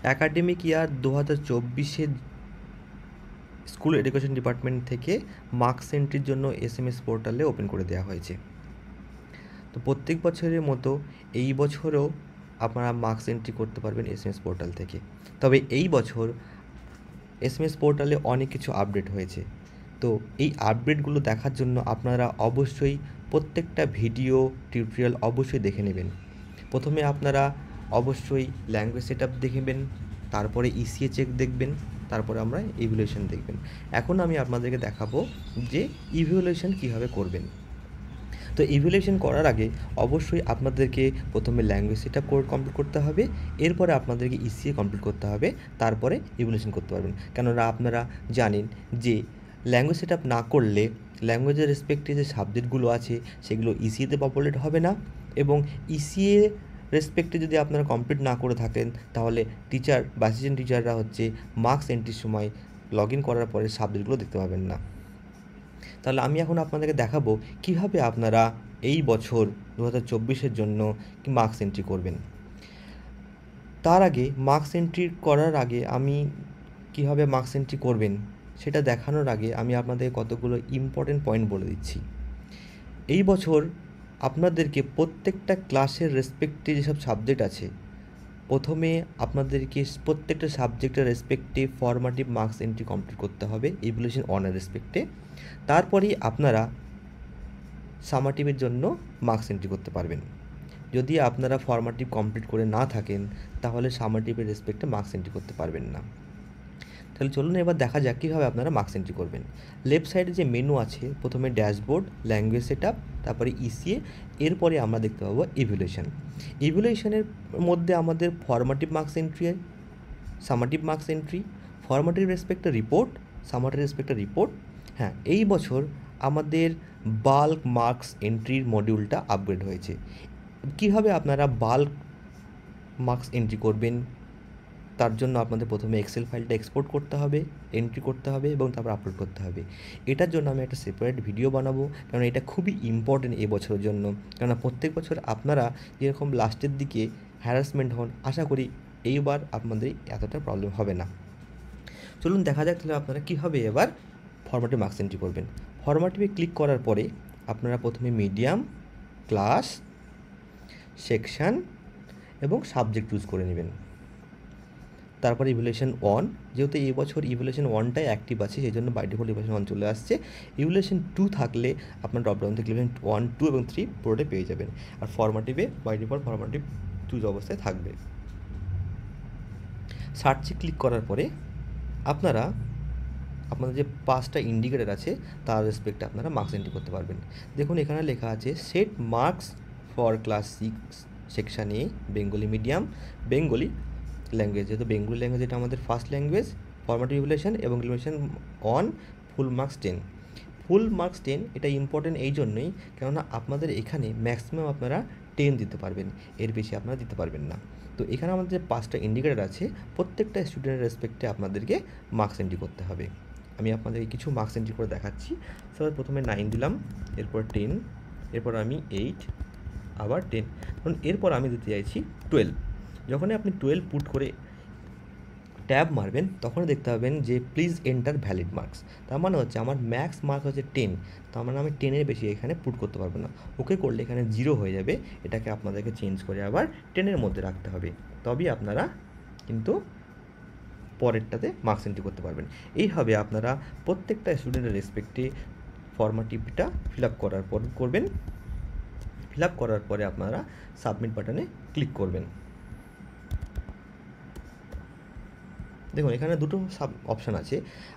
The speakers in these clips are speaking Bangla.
অ্যাকাডেমিক ইয়ার 2024-এ স্কুল এডুকেশন ডিপার্টমেন্ট থেকে মার্কস এন্ট্রির জন্য এসএমএস পোর্টালে ওপেন করে দেওয়া হয়েছে। তো প্রত্যেক বছরের মতো এই বছরও আপনারা মার্কস এন্ট্রি করতে পারবেন এসএমএস পোর্টাল থেকে। তবে এই বছর এসএমএস পোর্টালে অনেক কিছু আপডেট হয়েছে। তো এই আপডেটগুলো দেখার জন্য আপনারা অবশ্যই প্রত্যেকটা ভিডিও টিউটোরিয়াল অবশ্যই দেখে নেবেন। প্রথমে আপনারা অবশ্যই ল্যাঙ্গুয়েজ সেটআপ দেখবেন, তারপরে ইসিএ চেক দেখবেন, তারপরে আমরা ইভ্যালুয়েশন দেখবেন। এখন আমি আপনাদেরকে দেখাবো যে ইভ্যালুয়েশন কীভাবে করবেন। তো ইভ্যালুয়েশন করার আগে অবশ্যই আপনাদেরকে প্রথমে ল্যাঙ্গুয়েজ সেটআপ কমপ্লিট করতে হবে, এরপরে আপনাদেরকে ইসিএ কমপ্লিট করতে হবে, তারপরে ইভ্যালুয়েশন করতে পারবেন। কেননা আপনারা জানেন যে ল্যাঙ্গুয়েজ সেটআপ না করলে ল্যাঙ্গুয়েজের রেসপেক্টে যে সাবজেক্টগুলো আছে সেগুলো ইসিএতে পপুলেট হবে না, এবং ইসিএ রেসপেক্টে যদি আপনারা কমপ্লিট না করে থাকেন তাহলে টিচার বা অ্যাসিস্ট্যান্ট টিচাররা হচ্ছে মার্কস এন্ট্রির সময় লগ ইন করার পরে সাবজেক্টগুলো দেখতে পাবেন না। তাহলে আমি এখন আপনাদেরকে দেখাবো কিভাবে আপনারা এই বছর 2024-এর জন্য মার্কস এন্ট্রি করবেন। তার আগে মার্কস এন্ট্রি করার আগে আমি কিভাবে মার্কস এন্ট্রি করবেন সেটা দেখানোর আগে আমি আপনাদের কতগুলো ইম্পর্টেন্ট পয়েন্ট বলে দিচ্ছি। এই বছর আপনাদেরকে প্রত্যেকটা ক্লাসের রেসপেক্টে যেসব সাবজেক্ট আছে, প্রথমে আপনাদেরকে প্রত্যেকটা সাবজেক্টের রেসপেক্টে ফর্মাটিভ মার্কস এন্ট্রি কমপ্লিট করতে হবে ইভ্যালুয়েশন অনের রেসপেক্টে। তারপরেই আপনারা সামাটিভের জন্য মার্কস এন্ট্রি করতে পারবেন। যদি আপনারা ফর্মাটিভ কমপ্লিট করে না থাকেন তাহলে সামাটিভের রেসপেক্টে মার্কস এন্ট্রি করতে পারবেন না। তাহলে চলুন এবার দেখা যাক কীভাবে আপনারা মার্কস এন্ট্রি করবেন। লেফট সাইডে যে মেনু আছে, প্রথমে ড্যাশবোর্ড, ল্যাঙ্গুয়েজ সেটআপ, তারপরে ইসিএ, এরপরে আমরা দেখতে পাবো ইভ্যালুয়েশন। ইভ্যালুয়েশনের মধ্যে আমাদের formative marks entry, summative marks entry, formative রেসপেক্টে রিপোর্ট, সামাটিভ রেসপেক্টে রিপোর্ট। হ্যাঁ, এই বছর আমাদের বাল্ক মার্কস এন্ট্রির মডিউলটা আপগ্রেড হয়েছে। কীভাবে আপনারা বাল্ক মার্কস এন্ট্রি করবেন তার জন্য আপনাদের প্রথমে এক্সেল ফাইলটা এক্সপোর্ট করতে হবে, এন্ট্রি করতে হবে এবং তারপর আপলোড করতে হবে। এটার জন্য আমি একটা সেপারেট ভিডিও বানাবো, কারণ এটা খুবই ইম্পর্টেন্ট এবছরের জন্য। কেননা প্রত্যেক বছর আপনারা যেরকম লাস্টের দিকে হ্যারাসমেন্ট হন, আশা করি এইবার আপনাদের এতটা প্রবলেম হবে না। চলুন দেখা যাক তাহলে আপনারা কীভাবে এবার ফরম্যাটে মার্কস এন্ট্রি করবেন। ফরম্যাটে ক্লিক করার পরে আপনারা প্রথমে মিডিয়াম, ক্লাস, সেকশান এবং সাবজেক্ট চুজ করে নেবেন। তারপরে ইভ্যালুয়েশন 1, যেহেতু এই বছর ইভ্যালুয়েশন 1টাই অ্যাক্টিভ আছে সেই জন্য বাই ডিফল্ট ইভ্যালুয়েশন 1 চলে আসছে। ইভ্যালুয়েশন 2 থাকলে আপনার ড্রপডাউন থেকে ইভ্যালুয়েশন 1, 2 এবং 3 পুরোটাই পেয়ে যাবেন। আর ফরম্যাটিভে বাই ডিফল্ট ফরম্যাটিভ চুজ অবস্থায় থাকবে। সার্চে ক্লিক করার পরে আপনারা আপনাদের যে 5টা ইন্ডিকেটর আছে তার রেসপেক্টে আপনারা মার্কস এন্ট্রি করতে পারবেন। দেখুন এখানে লেখা আছে set marks for class 6 section A Bengali medium, Bengali language, যেহেতু বেঙ্গলি ল্যাঙ্গুয়েজ এটা আমাদের ফার্স্ট ল্যাঙ্গুয়েজ, ফরম্যাটিভ ইভ্যালুয়েশন এবং evaluation 1 full marks 10। Full marks 10 এটা ইম্পর্টেন্ট এই জন্যই কেননা আপনাদের এখানে ম্যাক্সিমাম আপনারা 10 দিতে পারবেন, এর বেশি আপনারা দিতে পারবেন না। তো এখানে আমাদের যে 5টা ইন্ডিকেটর আছে প্রত্যেকটা স্টুডেন্টের রেসপেক্টে আপনাদেরকে মার্কস এন্ট্রি করতে হবে। আমি আপনাদেরকে কিছু মার্কস এন্ট্রি করে দেখাচ্ছি। সবাই প্রথমে 9 দিলাম, এরপর 10, এরপর আমি 8, আবার 10, কারণ এরপর আমি দিতে চাইছি 12। যখনই আপনি 12 পুট করে ট্যাব মারবেন তখনই দেখতে পাবেন যে প্লিজ এন্টার ভ্যালিড মার্কস। তার মানে হচ্ছে আমার ম্যাক্স মার্ক হচ্ছে 10, তার মানে আমি 10-এর বেশি এখানে পুট করতে পারবো না। ওকে করলে এখানে 0 হয়ে যাবে, এটাকে আপনাদেরকে চেঞ্জ করে আবার 10-এর মধ্যে রাখতে হবে, তবেই আপনারা কিন্তু পরেরটাতে মার্কস এন্ট্রি করতে পারবেন। এইভাবে আপনারা প্রত্যেকটা স্টুডেন্টের রেসপেক্টে ফর্মাটিভটা ফিল আপ করার পর করবেন। ফিল আপ করার পরে আপনারা সাবমিট বাটনে ক্লিক করবেন। দেখুন এখানে দুটো অপশান আছে,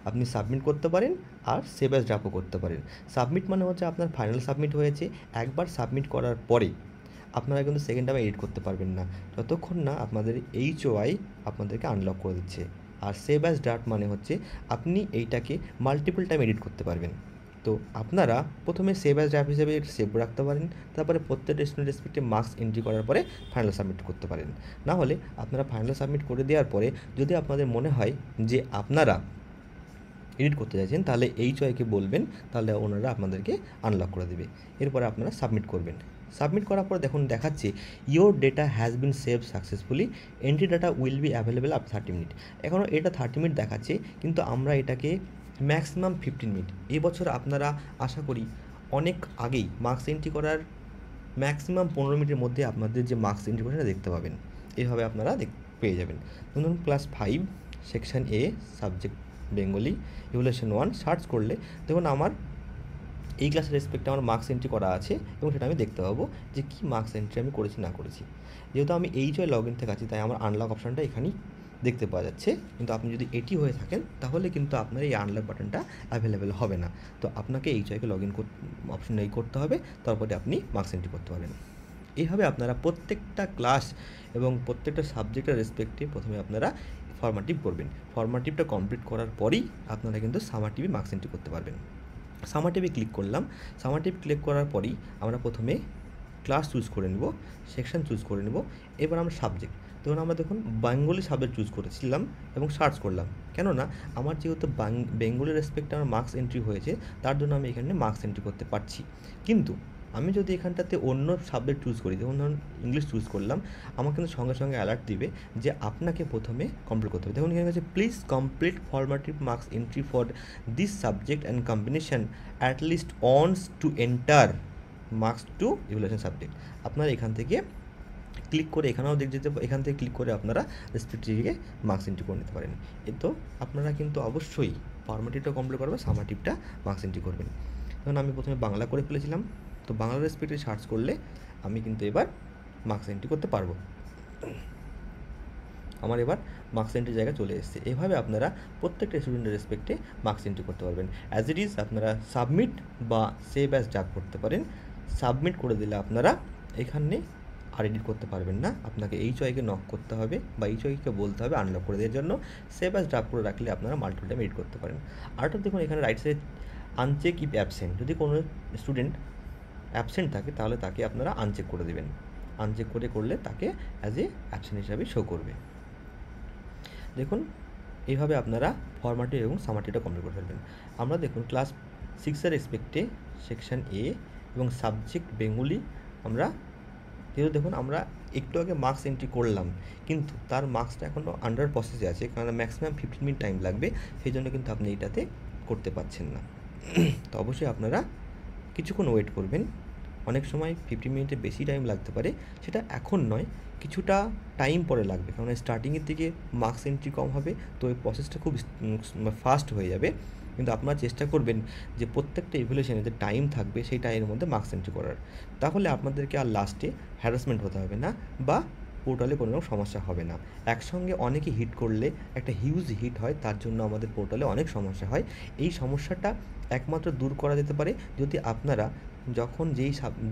আপনি সাবমিট করতে পারেন আর সেভ অ্যাজ ড্রাফটও করতে পারেন। সাবমিট মানে হচ্ছে আপনার ফাইনাল সাবমিট হয়েছে, একবার সাবমিট করার পরে আপনারা কিন্তু সেকেন্ড টাইম এডিট করতে পারবেন না যতক্ষণ না আপনাদের HOI আপনাদেরকে আনলক করে দিচ্ছে। আর সেভ অ্যাজ ড্রাফট মানে হচ্ছে আপনি এইটাকে মাল্টিপল টাইম এডিট করতে পারবেন। তো আপনারা প্রথমে সেভ অ্যাজ ড্রাফট হিসেবে সেভ রাখতে পারেন, তারপরে প্রত্যেকটা স্টুডেন্ট রেসপেক্টে মার্কস এন্ট্রি করার পরে ফাইনাল সাবমিট করতে পারেন। না হলে আপনারা ফাইনাল সাবমিট করে দেওয়ার পরে যদি আপনাদের মনে হয় যে আপনারা এডিট করতে চাইছেন তাহলে HOI-কে বলবেন, তাহলে ওনারা আপনাদেরকে আনলক করে দেবে। এরপরে আপনারা সাবমিট করবেন। সাবমিট করার পর দেখুন দেখাচ্ছে your data has been save successfully, entry data will be available after 30 minute. এখনও এটা 30 মিনিট দেখাচ্ছে, কিন্তু আমরা এটাকে ম্যাক্সিমাম 15 মিনিট। এবছর আপনারা আশা করি অনেক আগেই মার্কস এন্ট্রি করার ম্যাক্সিমাম 15 মিনিটের মধ্যে আপনাদের যে মার্কস এন্ট্রি করে সেটা দেখতে পাবেন। এইভাবে আপনারা পেয়ে যাবেন। ধরুন ক্লাস 5 সেকশন এ সাবজেক্ট বেঙ্গলি ইভ্যালুয়েশন 1 সার্চ করলে দেখুন আমার এই ক্লাসের রেসপেক্টে আমার মার্কস এন্ট্রি করা আছে এবং সেটা আমি দেখতে পাবো যে কী মার্কস এন্ট্রি আমি করেছি না করেছি। যেহেতু আমি এইচওয়াই লগ ইন থেকে আছি তাই আমার আনলক অপশানটা এখানেই দেখতে পাওয়া যাচ্ছে, কিন্তু আপনি যদি এটি হয়ে থাকেন তাহলে কিন্তু আপনার এই আনলক বাটনটা অ্যাভেলেবেল হবে না। তো আপনাকে এইচওয়াইকে লগ ইন অপশন এই করতে হবে, তারপরে আপনি মার্কস এন্ট্রি করতে পারবেন। এইভাবে আপনারা প্রত্যেকটা ক্লাস এবং প্রত্যেকটা সাবজেক্টের রেসপেক্টে প্রথমে আপনারা ফর্মাটিভ করবেন। ফর্মাটিভটা কমপ্লিট করার পরেই আপনারা কিন্তু সামাটিভে মার্কস এন্ট্রি করতে পারবেন। সামাটিভে ক্লিক করলাম। সামাটিভ ক্লিক করার পরেই আমরা প্রথমে ক্লাস চুজ করে নেব, সেকশন চুজ করে নেব। এবার আমরা সাবজেক্ট ধরুন আমরা দেখুন বেঙ্গলি সাবজেক্ট চুজ করেছিলাম এবং সার্চ করলাম, কেননা আমার যেহেতু বেঙ্গলি রেসপেক্টে আমার মার্কস এন্ট্রি হয়েছে তার জন্য আমি এখানে মার্কস এন্ট্রি করতে পারছি। কিন্তু আমি যদি এখানটাতে অন্য সাবজেক্ট চুজ করি, যেমন ধরুন ইংলিশ চুজ করলাম, আমাকে কিন্তু সঙ্গে সঙ্গে অ্যালার্ট দিবে যে আপনাকে প্রথমে কমপ্লিট করতে হবে। দেখুন এখানে আছে please complete formative marks entry for this subject and combination at least once to enter marks to evaluation subject. আপনারা এখান থেকে ক্লিক করে এখানেও এখান থেকে ক্লিক করে আপনারা রেসপেক্টিভে মার্কস এন্ট্রি করে নিতে পারেন। তো আপনারা কিন্তু অবশ্যই ফর্মাটিভটা কমপ্লিট করবেন, সামাটিভটা মার্কস এন্ট্রি করবেন। ধরুন আমি প্রথমে বাংলা করে ফেলেছিলাম, তো বাংলা রেসপেক্টে সার্চ করলে আমি কিন্তু এবার মার্কস এন্ট্রি করতে পারবো। আমার এবার মার্কস এন্ট্রির জায়গায় চলে এসেছে। এভাবে আপনারা প্রত্যেকটা স্টুডেন্টের রেসপেক্টে মার্কস এন্ট্রি করতে পারবেন। অ্যাজ ইট ইজ আপনারা সাবমিট বা সেভ অ্যাজ ড্রাফট করতে পারেন। সাবমিট করে দিলে আপনারা এখানে আর এডিট করতে পারবেন না, আপনাকে এইচওয়াইকে নক করতে হবে বা এইচওয়াইকে বলতে হবে আনলক করে দেওয়ার জন্য। সেভ অ্যাজ ড্রাফট করে রাখলে আপনারা মাল্টিপল টাইম এডিট করতে পারেন। আরেকটা দেখুন এখানে right side uncheck if absent, যদি কোনো স্টুডেন্ট অ্যাবসেন্ট থাকে তাহলে তাকে আপনারা আনচেক করে দেবেন। আনচেক করলে তাকে অ্যাজ এ অ্যাবসেন্ট হিসাবে শো করবে। দেখুন এইভাবে আপনারা ফর্মাটিভ এবং সামাটিভটা কমপ্লিট করে ফেলবেন। আমরা দেখুন ক্লাস 6-এর রেসপেক্টে সেকশন এ এবং সাবজেক্ট বেঙ্গলি আমরা যেহেতু দেখুন আমরা একটু আগে মার্কস এন্ট্রি করলাম, কিন্তু তার মার্কসটা এখনও আন্ডার প্রসেসে আছে, কারণ ম্যাক্সিমাম 15 মিনিট টাইম লাগবে, সেই জন্য কিন্তু আপনি এটাতে করতে পারছেন না। তো অবশ্যই আপনারা কিছুক্ষণ ওয়েট করবেন। অনেক সময় 50 মিনিটের বেশি টাইম লাগতে পারে, সেটা এখন নয়, কিছুটা টাইম পরে লাগবে, কারণ স্টার্টিংয়ের দিকে মার্কস এন্ট্রি কম হবে, তো এই প্রসেসটা খুব ফাস্ট হয়ে যাবে। কিন্তু আপনারা চেষ্টা করবেন যে প্রত্যেকটা ইভ্যালুয়েশনে যে টাইম থাকবে সেই টাইমের মধ্যে মার্কস এন্ট্রি করার, তাহলে আপনাদেরকে আর লাস্টে হ্যারাসমেন্ট হতে হবে না বা পোর্টালে কোনো রকম সমস্যা হবে না। একসঙ্গে অনেকে হিট করলে একটা হিউজ হিট হয়, তার জন্য আমাদের পোর্টালে অনেক সমস্যা হয়। এই সমস্যাটা একমাত্র দূর করা যেতে পারে যদি আপনারা যখন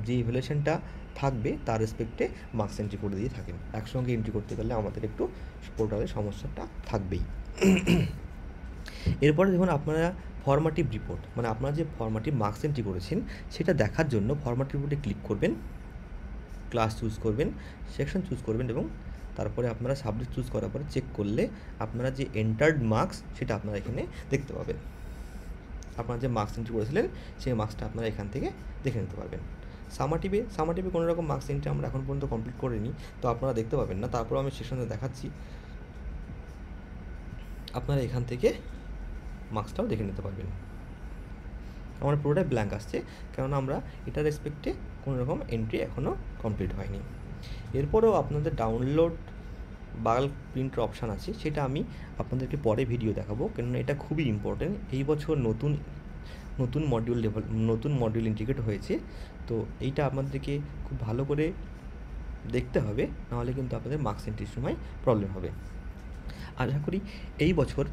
যে ইভ্যালুয়েশনটা থাকবে তার রেসপেক্টে মার্কস এন্ট্রি করে দিয়ে থাকেন। একসঙ্গে এন্ট্রি করতে গেলে আমাদের একটু পোর্টালের সমস্যাটা থাকবেই। এরপরে দেখুন আপনারা ফর্মাটিভ রিপোর্ট, মানে আপনারা যে ফর্মাটিভ মার্কস এন্ট্রি করেছেন সেটা দেখার জন্য ফর্মাটিভ রিপোর্টে ক্লিক করবেন, ক্লাস চুজ করবেন, সেকশন চুজ করবেন এবং তারপরে আপনারা সাবজেক্ট চুজ করার পরে চেক করলে আপনারা যে এন্টার্ড মার্কস সেটা আপনারা এখানে দেখতে পাবেন। আপনারা যে মার্কস এন্ট্রি করেছিলেন সেই মার্কসটা আপনারা এখান থেকে দেখে নিতে পারবেন। সামাটিভে কোনো রকম মার্কস এন্ট্রি আমরা এখন পর্যন্ত কমপ্লিট করিনি, তো আপনারা দেখতে পাবেন না, তারপর আমি সেকশনে দেখাচ্ছি। আপনারা এখান থেকে মার্কসটাও দেখে নিতে পারবেন। আমার পুরোটাই ব্ল্যাঙ্ক আসছে, কেননা আমরা এটার রেসপেক্টে কোনো রকম এন্ট্রি এখনও কমপ্লিট হয়নি। এরপরেও আপনাদের ডাউনলোড বাল্ক প্রিন্টের অপশান আছে, সেটা আমি আপনাদেরকে পরে ভিডিও দেখাবো, কেননা এটা খুবই ইম্পর্টেন্ট। এই বছর নতুন মডিউল ইন্টিগ্রেট হয়েছে, তো এইটা আপনাদেরকে খুব ভালো করে দেখতে হবে, নাহলে কিন্তু আপনাদের মার্কস এন্ট্রির সময় প্রবলেম হবে। আশা করি এই বছর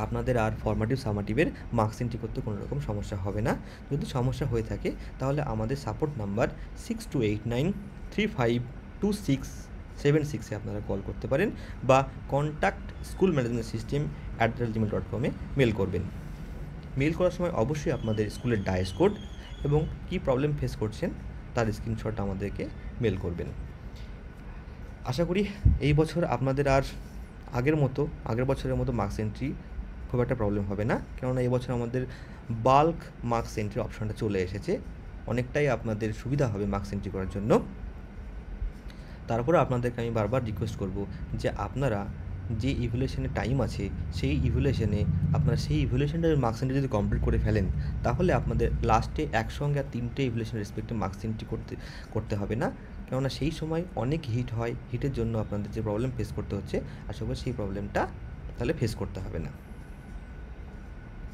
আপনাদের আর ফর্মাটিভ সামাটিভের মার্কস এন্ট্রি করতে কোনো রকম সমস্যা হবে না। যদি সমস্যা হয়ে থাকে তাহলে আমাদের সাপোর্ট নাম্বার 6289352676 আপনারা কল করতে পারেন বা contact school management system @gmail.com mail করবেন। মেল করার সময় অবশ্যই আপনাদের স্কুলের ডায়েস কোড এবং কী প্রবলেম ফেস করছেন তার স্ক্রিনশট আমাদেরকে মেল করবেন। আশা করি এই বছর আপনাদের আর আগের বছরের মতো মার্কস এন্ট্রি খুব একটা প্রবলেম হবে না, কেননা এই বছর আমাদের বাল্ক মার্কস এন্ট্রি অপশানটা চলে এসেছে। অনেকটাই আপনাদের সুবিধা হবে মার্কস এন্ট্রি করার জন্য। তারপরে আপনাদেরকে আমি বারবার রিকোয়েস্ট করব যে আপনারা যে ইভ্যালুয়েশনের টাইম আছে সেই ইভ্যালুয়েশনে আপনারা সেই ইভ্যালুয়েশনটার মার্কস এন্ট্রি যদি কমপ্লিট করে ফেলেন, তাহলে আপনাদের লাস্টে একসঙ্গে আর 3টে ইভ্যালুয়েশন রেসপেক্টিভ মার্কস এন্ট্রি করতে হবে না। কেননা সেই সময় অনেক হিট হয়, হিটের জন্য আপনাদের যে প্রবলেম ফেস করতে হচ্ছে, আশা করি সেই প্রবলেমটা তাহলে ফেস করতে হবে না।